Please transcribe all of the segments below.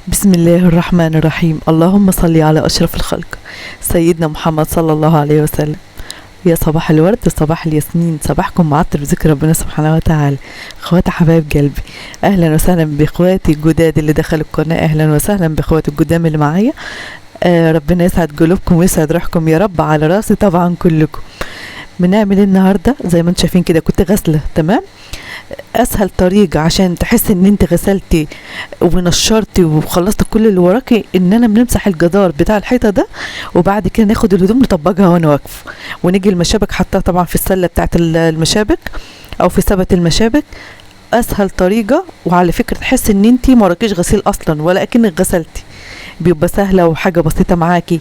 بسم الله الرحمن الرحيم. اللهم صل على أشرف الخلق سيدنا محمد صلى الله عليه وسلم. يا صباح الورد، صباح الياسمين، صباحكم معطر بذكر ربنا سبحانه وتعالى. اخواتي حبايب قلبي، اهلا وسهلا باخواتي الجداد اللي دخلوا القناه، اهلا وسهلا باخواتي الجدام اللي معايا. ربنا يسعد قلوبكم ويسعد روحكم يا رب، على راسي طبعا كلكم. بنعمل النهارده زي ما انتم شايفين كده، كنت غسله تمام. اسهل طريقه عشان تحس ان انت غسلتي ونشرتي وخلصت كل اللي وراكي، ان انا بنمسح الجدار بتاع الحيطه ده، وبعد كده ناخد الهدوم نطبقها وانا واقفه، ونيجي المشابك حطها طبعا في السله بتاعه المشابك او في ثبت المشابك. اسهل طريقه، وعلى فكره تحس ان انت ما وراكيش غسيل اصلا ولا اكنك غسلتي، بيبقى سهله وحاجه بسيطه معاكي.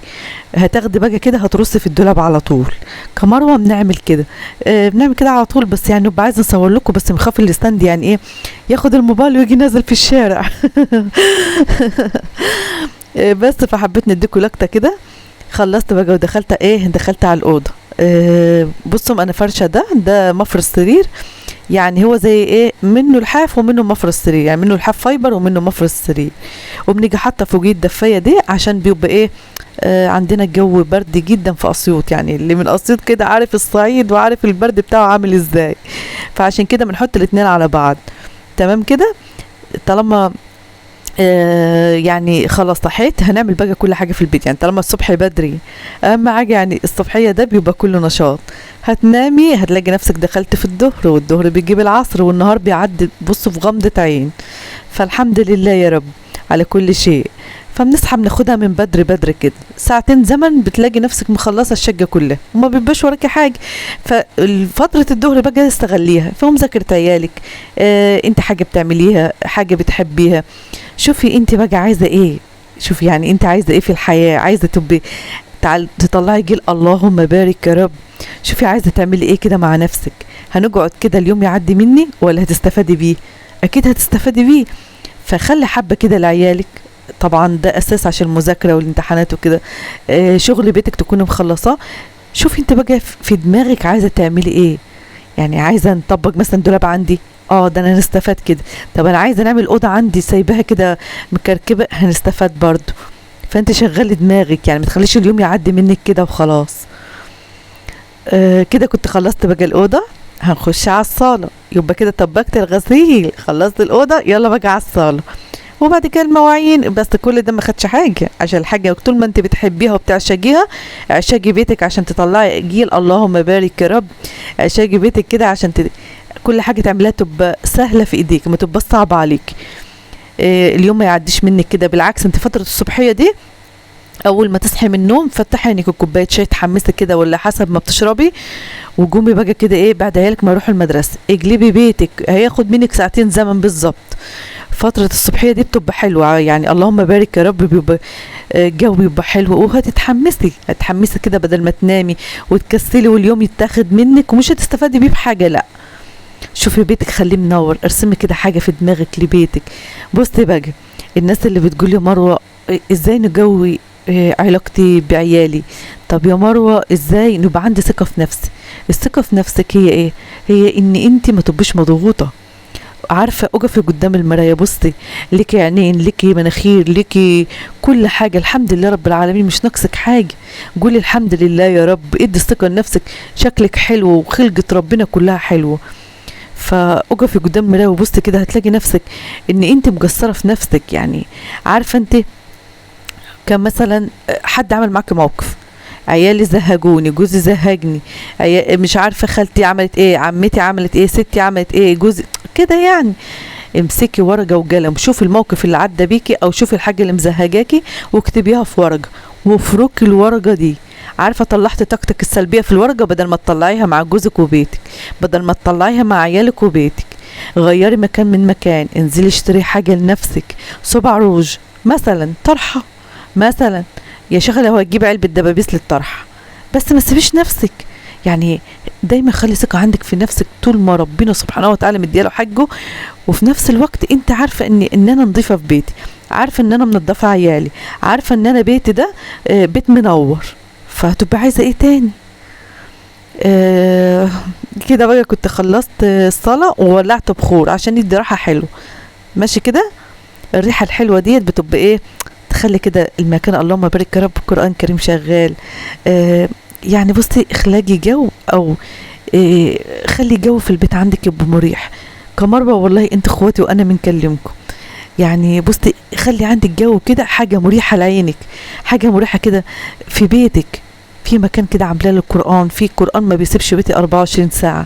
هتاخدي بقى كده هترصي في الدولاب على طول. كمروه بنعمل كده، بنعمل كده على طول، بس يعني نبقى عايزه نصور لكم، بس بنخاف الاستاند يعني ايه ياخد الموبايل ويجي نازل في الشارع. بس فحبيت نديكم لقطه كده. خلصت بقى ودخلت دخلت على الاوضه. بصوا انا فرشه ده مفرش سرير، يعني هو زي منه لحاف ومنه مفرش سرير، يعني منه لحاف فايبر ومنه مفرش سرير. وبنيجي حاطه فوقيه الدفايه دي عشان بيبقى عندنا الجو برد جدا في اسيوط، يعني اللي من اسيوط كده عارف الصعيد وعارف البرد بتاعه عامل ازاي، فعشان كده بنحط الاتنين على بعض. تمام كده. طالما يعني خلاص صحيت، هنعمل بقى كل حاجه في البيت، يعني طالما الصبح بدري اهم حاجه، يعني الصبحيه ده بيبقى كله نشاط. هتنامي هتلاقي نفسك دخلت في الظهر، والظهر بيجيب العصر، والنهار بيعدي بصوا في غمضه عين. فالحمد لله يا رب على كل شيء. فبنصحى بناخدها من بدري كده، ساعتين زمن بتلاقي نفسك مخلصه الشقه كلها وما بيبقاش وراكي حاجه. ففتره الظهر بقى استغليها في مذاكره عيالك، انت حاجه بتعمليها، حاجه بتحبيها. شوفي انت بقى عايزه ايه، شوفي يعني انت عايزه ايه في الحياه، عايزه تبقي تطلعي جيل اللهم بارك يا رب. شوفي عايزه تعملي ايه كده مع نفسك. هنقعد كده اليوم يعدي مني ولا هتستفادي بيه؟ اكيد هتستفادي بيه. فخلي حبه كده لعيالك، طبعا ده اساس عشان المذاكره والامتحانات وكده. شغل بيتك تكوني مخلصاه. شوفي انت بقى في دماغك عايزه تعملي ايه، يعني عايزه نطبق مثلا دولاب عندي، ده انا هنستفاد كده. طب انا عايزه نعمل اوضه عندي سايباها كده مكركبه، هنستفاد برضو. فانت شغلي دماغك، يعني ما تخليش اليوم يعدي منك كده وخلاص. كده كنت خلصت بقى الاوضه، هنخش على الصاله. يبقى كده طبقت الغسيل، خلصت الاوضه، يلا بقى على الصاله. وبعد كده المواعين، بس كل ده ما خدش حاجه، عشان الحاجه طول ما انت بتحبيها وبتعشقيها. عشاقي بيتك عشان تطلعي جيل اللهم بارك يا رب. عشاقي بيتك كده عشان كل حاجه تعملها تبقى سهله في ايديك، ما تبقى صعبه عليك. اليوم ما يعديش منك كده، بالعكس انت فتره الصبحيه دي اول ما تصحي من النوم فتحي عينك كوبايه شاي تحمسي كده، ولا حسب ما بتشربي، وقومي بقى كده بعد عيالك ما يروحوا المدرسه اجلبي بيتك. هياخد منك ساعتين زمن بالظبط. فترة الصبحية دي بتبقى حلوة، يعني اللهم بارك يا رب، بيبقى الجو بيبقى حلو، هتحمسي كده بدل ما تنامي وتكسلي واليوم يتاخد منك ومش هتستفادي بيه بحاجة. لا، شوفي بيتك خليه منور، ارسمي كده حاجة في دماغك لبيتك. بصي بقى، الناس اللي بتقول يا مروة ازاي نجوي علاقتي بعيالي، طب يا مروة ازاي نبقى عندي ثقة في نفسي؟ الثقة في نفسك هي ايه؟ هي ان انت ما تبقيش مضغوطة. عارفه اقفي قدام المرايه، بصي ليكي عينين، ليكي مناخير، ليكي كل حاجه، الحمد لله رب العالمين، مش ناقصك حاجه. قولي الحمد لله يا رب، ادي الثقه لنفسك، شكلك حلو وخلقه ربنا كلها حلوه. فاقفي قدام المرايه وبصي كده، هتلاقي نفسك ان انت مقصره في نفسك. يعني عارفه انت كان مثلا حد عمل معاكي موقف، عيالي زهقوني، جوزي زهقني، مش عارفه خالتي عملت ايه، عمتي عملت ايه، ستي عملت ايه، جوزي كده. يعني امسكي ورقه وقلم، شوفي الموقف اللي عدى بيكي او شوفي الحاجه اللي مزهقاكي واكتبيها في ورقه وافركي الورقه دي. عارفه طلعتي طاقتك السلبيه في الورقه، بدل ما تطلعيها مع جوزك وبيتك، بدل ما تطلعيها مع عيالك وبيتك. غيري مكان من مكان، انزلي اشتري حاجه لنفسك، صبع روج مثلا، طرحه مثلا، يا شيخه لو هتجيبي علبه دبابيس للطرح، بس ما تسيبيش نفسك. يعني دايما خلي ثقه عندك في نفسك طول ما ربنا سبحانه وتعالى مدياله حقه، وفي نفس الوقت انت عارفه ان انا نظيفه في بيتي، عارفه ان انا منظفه عيالي، عارفه ان انا بيتي ده بيت منور، فهتبقى عايزه ايه تاني؟ آه كده بقى كنت خلصت الصلاة وولعت بخور عشان يدي راحة حلو. ماشي كده. الريحة الحلوة ديت بتبقى ايه، تخلي كده المكان، اللهم بارك يا رب، القرآن الكريم شغال. يعني بصي اخلاقي جو، او خلي جو في البيت عندك يبقى مريح. كمروة والله انت اخواتي وانا بنكلمكم. يعني بصي خلي عندك جو كده، حاجة مريحة لعينك، حاجة مريحة كده في بيتك، في مكان كده عاملاه للقرآن، في قرآن ما بيسيبش بيتي 24 ساعة.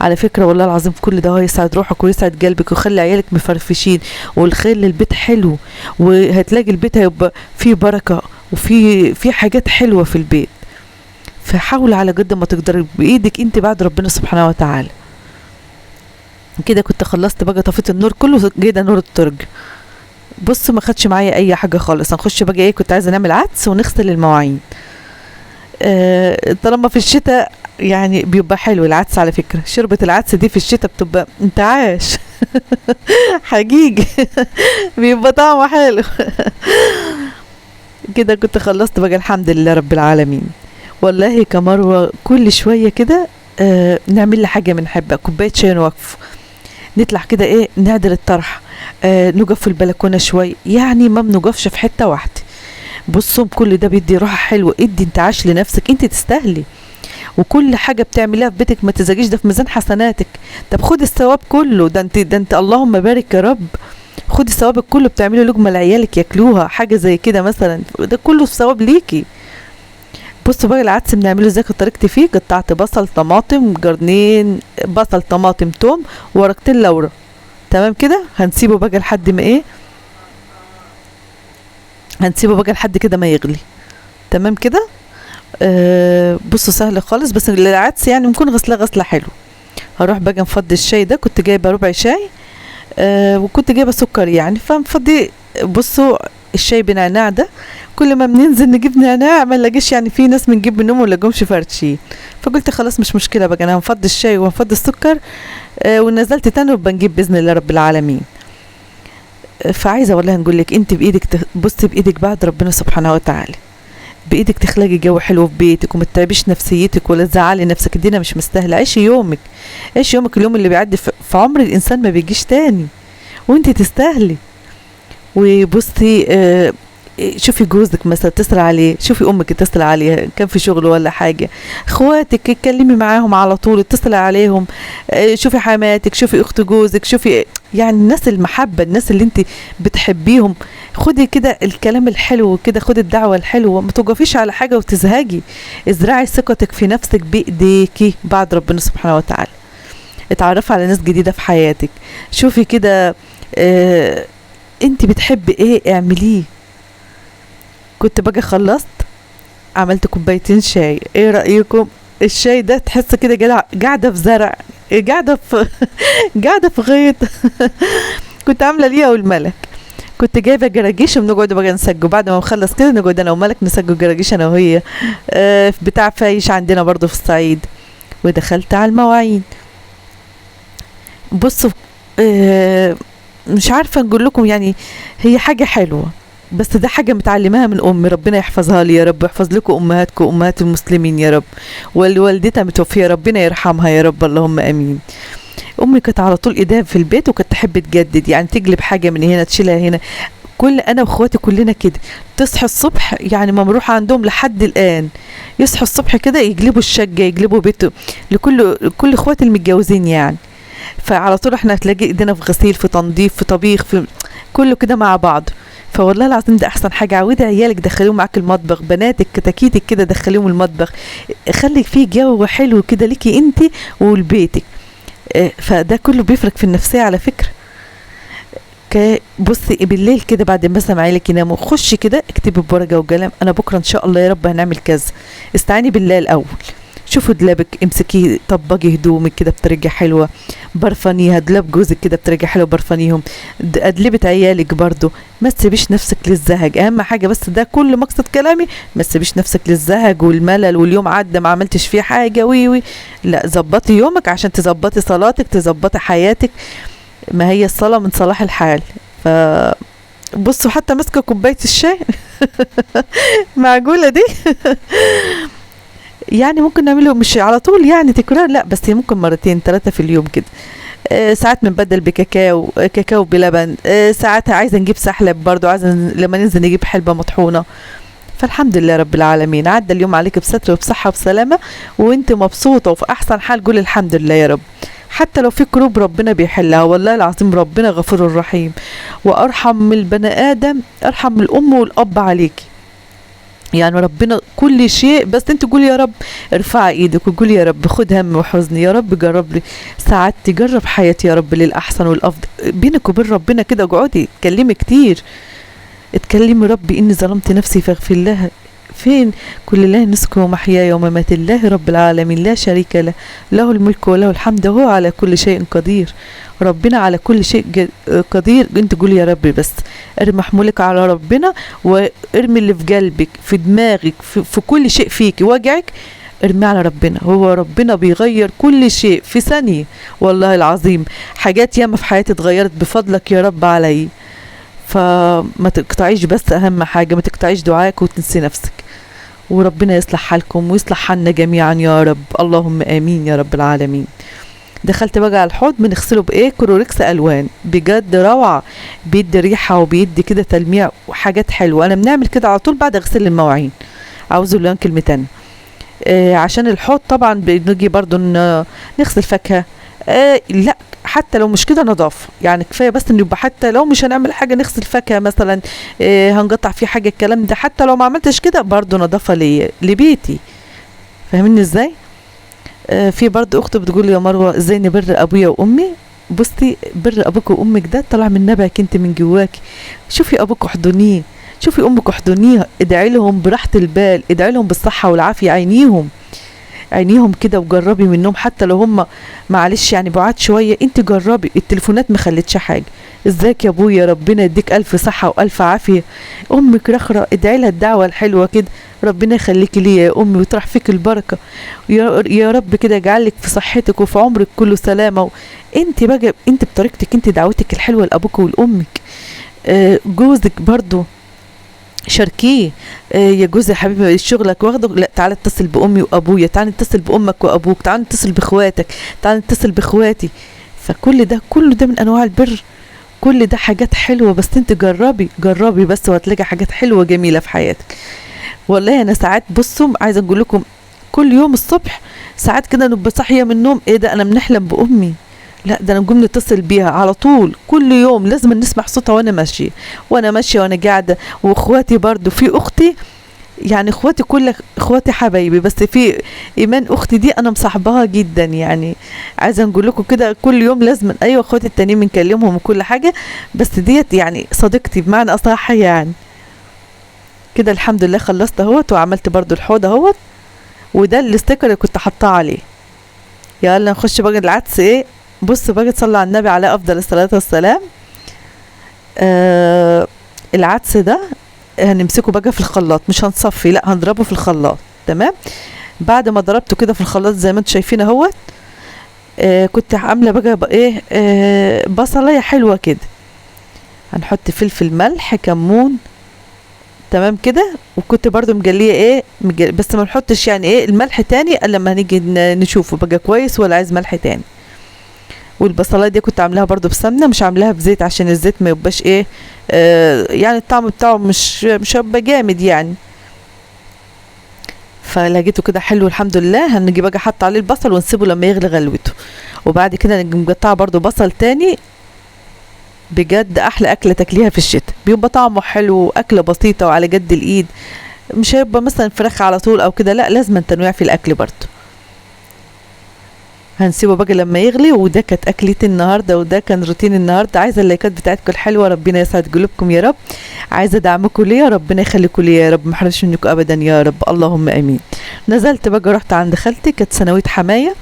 على فكرة والله العظيم كل ده هو يسعد روحك ويسعد قلبك ويخلي عيالك مفرفشين، والخير للبيت حلو، وهتلاقي البيت هيبقى فيه بركة، وفي حاجات حلوة في البيت. فحاول على قد ما تقدر بإيدك انت بعد ربنا سبحانه وتعالى. كده كنت خلصت بقى، طفيت النور كله، جيدا نور الترج. بص ما خدش معايا اي حاجة خالص. هنخش بقى ايه، كنت عايزة نعمل عدس ونغسل المواعين. طالما في الشتاء يعني بيبقى حلو العدس. على فكرة شربة العدس دي في الشتاء بتبقى انتعاش حقيقي بيبقى طعمه حلو كده كنت خلصت بقى الحمد لله رب العالمين. والله كمروة كل شوية كده نعمل لي حاجة بنحبها، كوباية شاي نوقف، نطلع كده ايه نعدل الطرح، نقف في البلكونة شوي، يعني ما بنقفش في حتة واحدة. بصوا كل ده بيدي روحة حلوة، ادي انتعاش لنفسك، انت تستاهلي. وكل حاجة بتعمليها في بيتك ما تزاجيش ده في ميزان حسناتك. طب خد الثواب كله، ده انت اللهم بارك يا رب، خدي ثوابك كله، بتعملي لقمة لعيالك ياكلوها، حاجة زي كده مثلا، ده كله ثواب ليكي. بصوا بقى العدس بنعمله ازاي، طريقتي فيه قطعت بصل طماطم جرنين، بصل طماطم توم ورقتين لورا. تمام كده. هنسيبه بقى لحد ما ايه، هنسيبه بقى لحد كده ما يغلي. تمام كده. بصوا سهل خالص، بس العدس يعني نكون غسله حلو. هروح بقى نفضي الشاي ده، كنت جايبه ربع شاي وكنت جايبه سكر يعني، فنفضي. بصوا الشاي بنعناع ده، كل ما بننزل نجيب نعناع ما نلاقيش، يعني في ناس بنجيب منهم ولا جمش فرشين، فقلت خلاص مش مشكله بقى، انا هنفضي الشاي وهنفضي السكر ونزلت تاني وبنجيب باذن الله رب العالمين. فعايزه والله نقول لك انت بايدك بصي بايدك بعد ربنا سبحانه وتعالى، بايدك تخلقي جو حلو في بيتك وما تتعبيش نفسيتك ولا تزعلي نفسك. الدنيا مش مستاهله. عيشي يومك، عيشي يومك، اليوم اللي بيعدي في عمر الانسان ما بيجيش تاني، وانت تستاهلي. وبصي شوفي جوزك مثلا تسأل عليه، شوفي امك تسأل عليها كان في شغل ولا حاجه، اخواتك اتكلمي معاهم على طول، اتصلي عليهم، شوفي حماتك، شوفي اخت جوزك، شوفي يعني الناس المحبه، الناس اللي انت بتحبيهم. خدي كده الكلام الحلو كده، خدي الدعوه الحلوه، ما توقفيش على حاجه وتزهجي. ازرعي ثقتك في نفسك بايديكي بعد ربنا سبحانه وتعالى. اتعرفي على ناس جديده في حياتك، شوفي كده انت بتحبي ايه اعمليه. كنت بقى خلصت عملت كوبايتين شاي، ايه رأيكم؟ الشاي ده تحس كده قاعدة في زرع، قاعدة في قاعدة في غيط كنت عاملة ليها والملك. كنت جايبة جراجيش وبنقعد بقى نسجوا، بعد ما نخلص كده نقعد انا وملك نسجوا جراجيش انا وهي بتاع فايش عندنا برضو في الصعيد. ودخلت على المواعين. بصوا مش عارفة نقول لكم، يعني هي حاجة حلوة، بس ده حاجة متعلماها من أمي، ربنا يحفظها لي يا رب، يحفظ لكم أمهاتكم وأمهات المسلمين يا رب، والوالدتها متوفية ربنا يرحمها يا رب، اللهم أمين. أمي كانت على طول إيديها في البيت، وكانت تحب تجدد، يعني تقلب حاجة من هنا تشيلها هنا. أنا وأخواتي كلنا كده، تصحى الصبح يعني ممروحة عندهم لحد الآن، يصحوا الصبح كده يقلبوا الشقة، يقلبوا بيته، لكل إخواتي المتجوزين يعني. فعلى طول احنا هتلاقي ايدينا في غسيل، في تنظيف، في طبيخ، في كله كده مع بعض. فوالله العظيم ده احسن حاجه. عودي عيالك دخليهم معاك المطبخ، بناتك كتاكيتك كده دخليهم المطبخ، خلي فيه جو حلو كده ليكي انت ولبيتك. فده كله بيفرق في النفسيه على فكره. بصي بالليل كده بعد ما مثلا عيالك يناموا، خشي كده اكتبي بورقه وقلم، انا بكره ان شاء الله يا رب هنعمل كذا. استعيني بالله الاول، شوفوا دولابك، امسكيه طبقي هدومك كده بطريقه حلوه، برفنيها، دولاب جوزك كده بطريقه حلوه برفنيهم، ادلبة عيالك برضو. ما تسيبيش نفسك للزهق، اهم حاجه بس ده كل مقصد كلامي، ما تسيبيش نفسك للزهق والملل، واليوم عدى ما عملتش فيه حاجه وي. لا، ظبطي يومك عشان تظبطي صلاتك، تظبطي حياتك، ما هي الصلاه من صلاح الحال. ف بصوا حتى ماسكه كوبايه الشاي معقوله دي يعني ممكن نعمله مش على طول يعني تكرار، لا بس ممكن مرتين ثلاثة في اليوم كده. ساعات بنبدل بكاكاو، كاكاو بلبن، ساعات عايزة نجيب سحلب برضو، عايزة لما ننزل نجيب حلبة مطحونة. فالحمد لله رب العالمين، عدى اليوم عليك بستر وبصحة وبسلامة، وانت مبسوطة وفي احسن حال، قول الحمد لله يا رب. حتى لو في كروب ربنا بيحلها، والله العظيم ربنا غفور رحيم، وارحم من البني ادم، ارحم من الام والاب عليكي. يعني ربنا كل شيء، بس انت قولي يا رب، ارفعي ايدك وقولي يا رب خد هم وحزني، يا رب جرب لي سعادتي، جرب حياتي يا رب للاحسن والافضل. بينك وبين ربنا كده اقعدي اتكلمي كتير، اتكلمي ربي اني ظلمت نفسي فاغفر لها. فين؟ كل الله نسكه ومحياي وممات الله رب العالمين لا شريك له، له الملك وله الحمد وهو على كل شيء قدير. ربنا على كل شيء قدير. انت قولي يا ربي بس، ارمي حمولك على ربنا، وارمي اللي في قلبك في دماغك في كل شيء فيك وجعك، ارمي على ربنا. هو ربنا بيغير كل شيء في ثانية، والله العظيم حاجات ياما في حياتي اتغيرت بفضلك يا رب علي. فما تقطعيش، بس اهم حاجة ما تقطعيش دعائك وتنسي نفسك، وربنا يصلح حالكم ويصلح حالنا جميعا يا رب، اللهم امين يا رب العالمين. دخلت بقى على الحوض، بنغسله بايه؟ كلوركس الوان، بجد روعه، بيدي ريحه وبيدي كده تلميع وحاجات حلوه. انا بنعمل كده على طول بعد غسيل المواعين. عاوز اقول لهم كلمتين عشان الحوض طبعا بنجي برضو نغسل فاكهه. لا حتى لو مش كده نظافه، يعني كفايه بس ان يبقى، حتى لو مش هنعمل حاجه نغسل فاكهه مثلا، هنقطع فيه حاجه الكلام ده، حتى لو ما عملتش كده برضو نظافه لبيتي. فاهميني ازاي؟ في برضه اخت بتقول يا مروه ازاي نبر ابويا وامي. بصي، بر ابوك وامك ده طلع من نبعك انت من جواكي. شوفي ابوك احضنيه، شوفي امك احضنيها، ادعي لهم براحه البال، ادعي لهم بالصحه والعافيه، عينيهم كده وجربي منهم، حتى لو هم معلش يعني بعاد شويه، انت جربي. التليفونات ما خلتش حاجه. ازيك يا ابويا، ربنا يديك الف صحه والف عافيه. امك رخره، ادعي لها الدعوه الحلوه كده، ربنا يخليكي ليا يا امي ويطرح فيك البركه، يا رب كده يجعلك في صحتك وفي عمرك كله سلامه. انت بقى انت بطريقتك، انت دعوتك الحلوه لابوك ولامك. جوزك برضو شاركيه. يا جوزي يا حبيبي شغلك واخده، لا تعالى اتصل بامي وابويا، تعالى نتصل بامك وابوك، تعالى نتصل باخواتك، تعالى نتصل باخواتي. فكل ده كله ده من انواع البر، كل ده حاجات حلوه، بس انت جربي بس، وهتلاقي حاجات حلوه جميله في حياتك. والله انا ساعات بصوا عايزه اقول لكم، كل يوم الصبح ساعات كده نبقى صاحيه من النوم، ايه ده انا بنحلم بامي، لا ده انا نقوم نتصل بيها على طول. كل يوم لازم نسمع صوتها وانا ماشيه وانا قاعده. واخواتي برضو، في اختي يعني اخواتي كل اخواتي حبايبي، بس في ايمان اختي دي انا مصاحباها جدا، يعني عايزه نقول لكم كده كل يوم لازم، ايوه اخواتي التانيين بنكلمهم وكل حاجه، بس ديت يعني صديقتي بمعنى اصح يعني. كده الحمد لله خلصت اهوت، وعملت برضو الحوض اهوت، وده الاستيكر اللي كنت حاطاه عليه. يلا نخش بقى العدس. ايه بص بقى، تصلي على النبي عليه افضل الصلاه والسلام. العدس ده هنمسكه بقى في الخلاط، مش هنصفي، لا هنضربه في الخلاط. تمام. بعد ما ضربته كده في الخلاط زي ما انتم شايفين اهوت، كنت عامله بقى ايه، بصلايه حلوه كده، هنحط فلفل ملح كمون، تمام كده. وكنت برضو مجليه ايه بس ما نحطش يعني ايه الملح تاني الا لما هنيجي نشوفه بقى كويس ولا عايز ملح تاني. والبصلايه دي كنت عاملاها بسمنه، مش عاملاها بزيت عشان الزيت ما يبقاش ايه، يعني الطعم بتاعه مش هيبقى جامد يعني. فلقيته كده حلو الحمد لله. هنجي بقى حط عليه البصل ونسيبه لما يغلي غلوته، وبعد كده نجي مقطعه برضو بصل تاني. بجد احلى اكله تاكليها في الشتاء، بيبقى طعمه حلو، اكله بسيطه وعلى قد الايد، مش هيبقى مثلا فراخ على طول او كده، لا لازم تنويع في الاكل برضو. هنسيبه بقى لما يغلي. وده كانت اكلتي النهارده، وده كان روتين النهارده. عايزه اللايكات بتاعتكم الحلوه، ربنا يسعد قلوبكم يا رب. عايزه دعمكم ليا، ربنا يخليكم ليا يا رب، ما احرمش منكم ابدا يا رب، اللهم امين. نزلت بقى رحت عند خالتي، كانت ثانويه حمايه،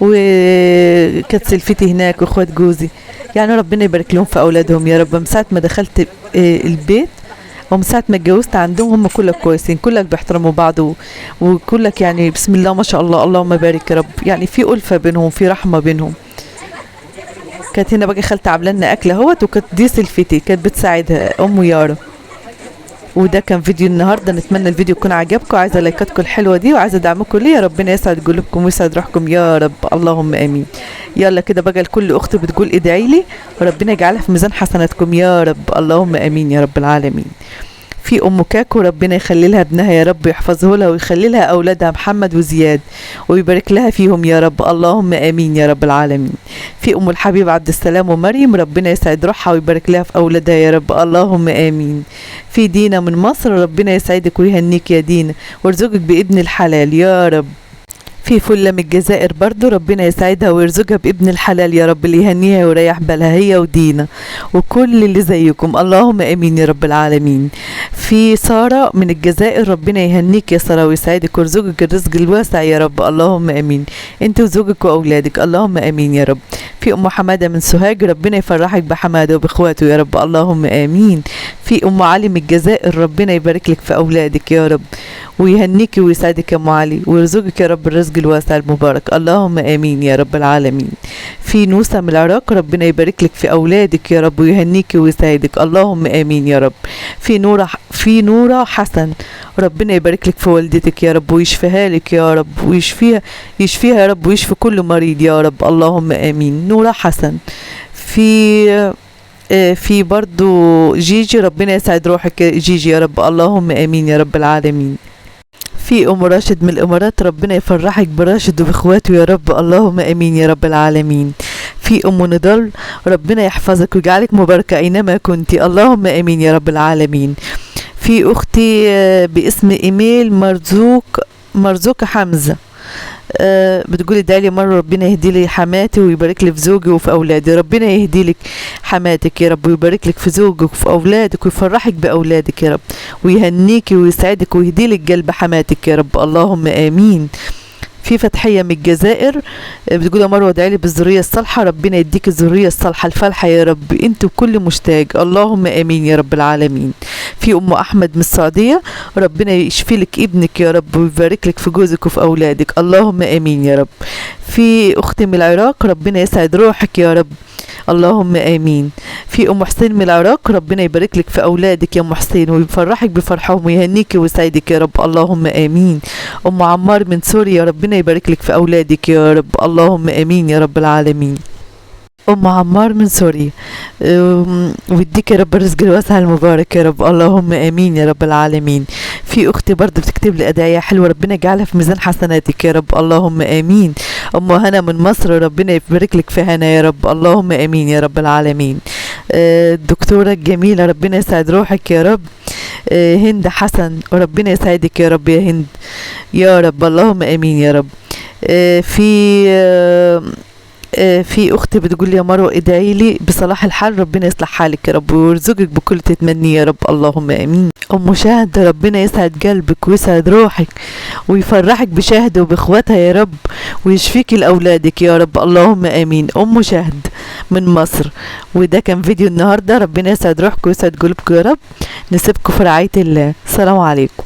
وكانت سلفتي هناك واخوات جوزي، يعني ربنا يبارك لهم في اولادهم يا رب. من ساعه ما دخلت البيت ومن ساعه ما اتجوزت عندهم هم كلك كويسين، كلك بيحترموا بعض، وكلك يعني بسم الله ما شاء الله، اللهم بارك يا رب، يعني في ألفة بينهم، في رحمه بينهم. كانت هنا بقى خالتي عامله لنا اكل اهوت، وكانت دي سلفتي كانت بتساعدها ام يارا. وده كان فيديو النهارده، نتمنى الفيديو يكون عجبكم. عايزه لايكاتكم الحلوه دي وعايزه دعمكم ليا، ربنا يسعد قلوبكم ويسعد روحكم يا رب، اللهم امين. يلا كده بقى لكل اخت بتقول ادعي لي، ربنا يجعلها في ميزان حسناتكم يا رب، اللهم امين يا رب العالمين. في ام كاكو، ربنا يخلي لها ابنها يا رب، يحفظه لها ويخلي لها اولادها محمد وزياد ويبارك لها فيهم يا رب، اللهم امين يا رب العالمين. في ام الحبيب عبد السلام ومريم، ربنا يسعد روحها ويبارك لها في اولادها يا رب، اللهم امين. في دينا من مصر، ربنا يسعدك ويهنيك يا دينا ويرزقك بابن الحلال يا رب. في فلة من الجزائر برضو، ربنا يسعدها ويرزقها بابن الحلال يا رب، اللي يهنيها ويريح بالها هي ودينا وكل اللي زيكم، اللهم امين يا رب العالمين. في سارة من الجزائر، ربنا يهنيك يا سارة ويسعدك ويرزقك الرزق الواسع يا رب، اللهم امين، انت وزوجك واولادك، اللهم امين يا رب. في ام حماده من سوهاج، ربنا يفرحك بحماده وباخواته يا رب، اللهم امين. في ام علي من الجزائر، ربنا يبارك لك في اولادك يا رب ويهنيك ويسعدك يا ام علي ويرزقك يا رب الرزق الواسع المبارك، اللهم امين يا رب العالمين. في نوسة من العراق، ربنا يبارك لك في اولادك يا رب ويهنيك ويسعدك، اللهم امين يا رب. في نورة حسن، ربنا يبارك لك في والدتك يا رب ويشفيها لك يا رب ويشفيها يا رب ويشفي كل مريض يا رب، اللهم امين. نورة حسن. في برضو جيجي، ربنا يسعد روحك يا جيجي يا رب، اللهم امين يا رب العالمين. في ام راشد من الامارات، ربنا يفرحك براشد وباخواته يا رب، اللهم امين يا رب العالمين. في ام نضال، ربنا يحفظك ويجعلك مباركه اينما كنتي، اللهم امين يا رب العالمين. في اختي باسم ايميل مرزوق حمزه، بتقولي ادعي لي مره ربنا يهدي لي حماتي ويبارك لي في زوجي وفي اولادي، ربنا يهدي لك حماتك يا رب ويبارك لك في زوجك وفي اولادك ويفرحك باولادك يا رب ويهنيك ويسعدك ويهدي لك قلب حماتك يا رب، اللهم امين. في فتحية من الجزائر، بتقول يا مروة ادعي لي بالذرية الصالحة، ربنا يديك الذرية الصالحة الفالحة يا رب انت وكل مشتاق، اللهم امين يا رب العالمين. في ام احمد من السعودية، ربنا يشفي لك ابنك يا رب ويبارك لك في جوزك وفي اولادك، اللهم امين يا رب. في اختي من العراق، ربنا يسعد روحك يا رب، اللهم امين. في ام حسين من العراق، ربنا يبارك لك في اولادك يا ام حسين ويفرحك بفرحهم ويهنيك ويسعدك يا رب، اللهم امين. ام عمار من سوريا، ربنا يبارك لك في اولادك يا رب، اللهم امين يا رب العالمين. ام عمار من سوريا، ويديك يا رب الرزق الواسع المبارك يا رب، اللهم امين يا رب العالمين. في اختي برضه بتكتب لي ادعيه حلوه، ربنا يجعلها في ميزان حسناتك يا رب، اللهم امين. ام هنا من مصر، ربنا يبارك لك في هنا يا رب، اللهم امين يا رب العالمين. الدكتوره الجميله، ربنا يسعد روحك يا رب. هند حسن، وربنا يسعدك يا رب يا هند يا رب، اللهم امين يا رب. في اختي بتقول لي يا مروه ادعي لي بصلاح الحال، ربنا يصلح حالك يا رب ويرزقك بكل تتمنيه يا رب، اللهم امين. ام شاهد، ربنا يسعد قلبك ويسعد روحك ويفرحك بشاهد وباخواتها يا رب ويشفيك لاولادك يا رب، اللهم امين. ام شاهد من مصر. وده كان فيديو النهارده، ربنا يسعد روحكم ويسعد قلوبكم يا رب، نسيبكم في رعايه الله، السلام عليكم.